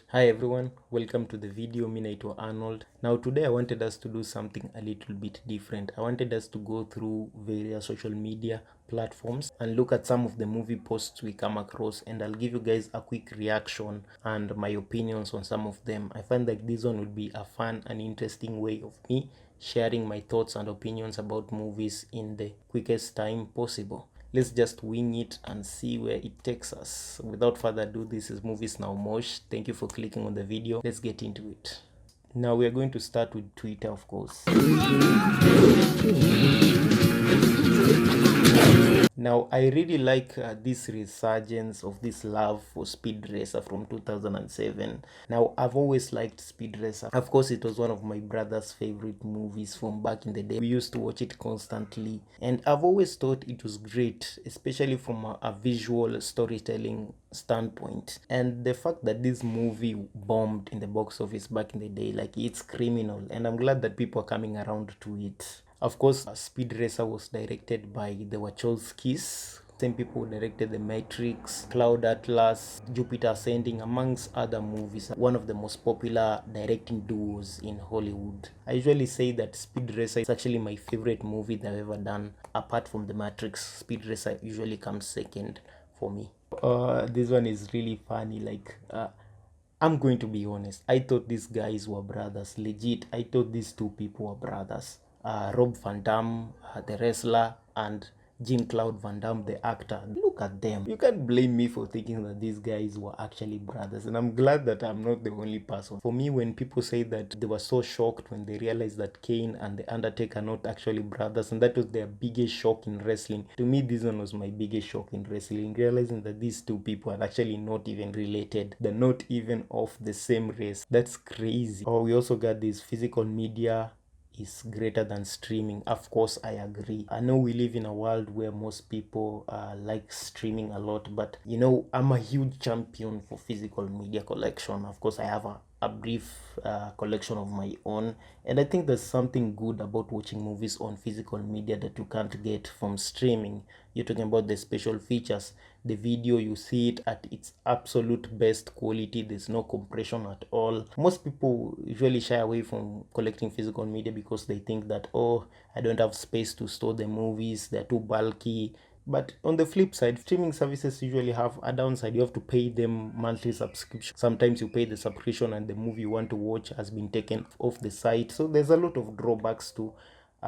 Hi everyone, welcome to the video. Mi naitwa Arnold. Now today I wanted us to do something a little bit different. I wanted us to go through various social media platforms and look at some of the movie posts we come across, and I'll give you guys a quick reaction and my opinions on some of them. I find that this one would be a fun and interesting way of me sharing my thoughts and opinions about movies in the quickest time possible. Let's just wing it and see where it takes us. Without further ado, this is Movies Now Mosh. Thank you for clicking on the video. Let's get into it. Now we are going to start with Twitter, of course. Now, I really like this resurgence of this love for Speed Racer from 2007. Now, I've always liked Speed Racer. Of course, it was one of my brother's favorite movies from back in the day. We used to watch it constantly, and I've always thought it was great, especially from a visual storytelling standpoint. And the fact that this movie bombed in the box office back in the day, like, it's criminal, and I'm glad that people are coming around to it. Of course, Speed Racer was directed by the Wachowskis. Same people who directed The Matrix, Cloud Atlas, Jupiter Ascending, amongst other movies. One of the most popular directing duos in Hollywood. I usually say that Speed Racer is actually my favorite movie they've ever done. Apart from The Matrix, Speed Racer usually comes second for me. This one is really funny. I'm going to be honest. I thought these guys were brothers. Legit, I thought these two people were brothers. Rob Van Dam, the wrestler, and Jean-Claude Van Damme, the actor. Look at them. You can't blame me for thinking that these guys were actually brothers. And I'm glad that I'm not the only person. For me, when people say that they were so shocked when they realized that Kane and The Undertaker are not actually brothers, and that was their biggest shock in wrestling. To me, this one was my biggest shock in wrestling. Realizing that these two people are actually not even related. They're not even of the same race. That's crazy. Oh, we also got this physical media is greater than streaming. Of course, I agree. I know we live in a world where most people like streaming a lot, but I'm a huge champion for physical media collection. Of course, I have a brief collection of my own, and I think there's something good about watching movies on physical media that you can't get from streaming. You're talking about the special features, the video, you see it at its absolute best quality. There's no compression at all. Most people usually shy away from collecting physical media because they think that, oh, I don't have space to store the movies, they're too bulky. But on the flip side, streaming services usually have a downside. You have to pay them monthly subscription. Sometimes you pay the subscription and the movie you want to watch has been taken off the site. So there's a lot of drawbacks to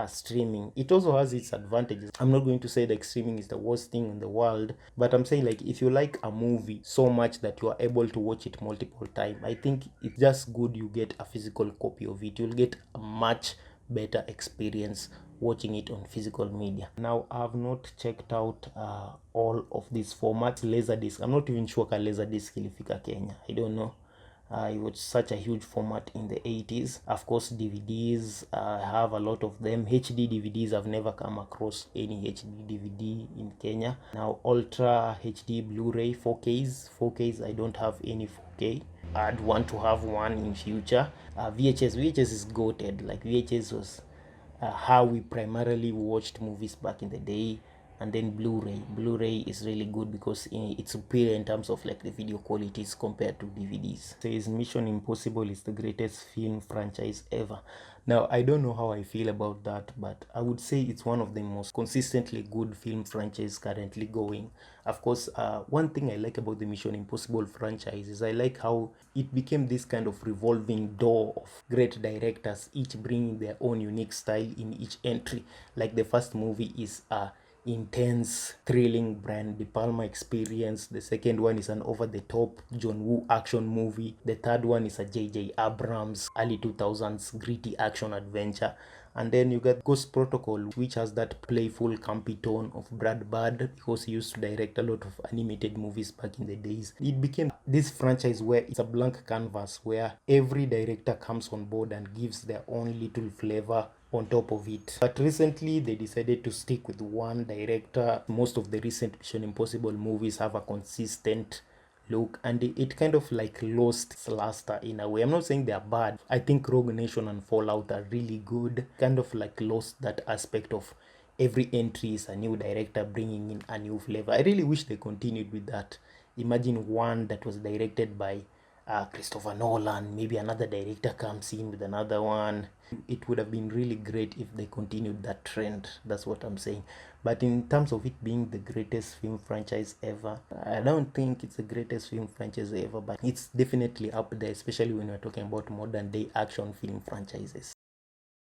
streaming. It also has its advantages. I'm not going to say that streaming is the worst thing in the world, but I'm saying, like, if you like a movie so much that you are able to watch it multiple times, I think it's just good you get a physical copy of it. You'll get a much better experience watching it on physical media. Now, I've not checked out all of these formats. Laserdisc, I'm not even sure ka Laserdisc ilifika Kenya, I don't know. It was such a huge format in the 80s. Of course, DVDs, I have a lot of them. HD DVDs, I've never come across any HD DVD in Kenya. Now, Ultra HD Blu-ray, 4Ks, I don't have any 4K. I'd want to have one in future. VHS is goated. Like, VHS was how we primarily watched movies back in the day. And then Blu-ray is really good because it's superior in terms of, like, the video qualities compared to DVDs. Says Mission Impossible is the greatest film franchise ever. Now, I don't know how I feel about that, but I would say it's one of the most consistently good film franchises currently going. Of course, one thing I like about the Mission Impossible franchise is I like how it became this kind of revolving door of great directors, each bringing their own unique style in each entry. Like, the first movie is intense, thrilling Brian De Palma experience. The second one is an over-the-top John Woo action movie. The third one is a J.J. Abrams early 2000s gritty action adventure. And then you got Ghost Protocol, which has that playful, campy tone of Brad Bird because he used to direct a lot of animated movies back in the days. It became this franchise where it's a blank canvas where every director comes on board and gives their own little flavor on top of it. But recently they decided to stick with one director. Most of the recent Mission Impossible movies have a consistent look, and it kind of like lost its luster in a way. I'm not saying they're bad. I think Rogue Nation and Fallout are really good. Kind of like lost that aspect of every entry is a new director bringing in a new flavor. I really wish they continued with that. Imagine one that was directed by Christopher Nolan, maybe another director comes in with another one. It would have been really great if they continued that trend. That's what I'm saying. But in terms of it being the greatest film franchise ever, I don't think it's the greatest film franchise ever, but it's definitely up there, especially when we're talking about modern day action film franchises.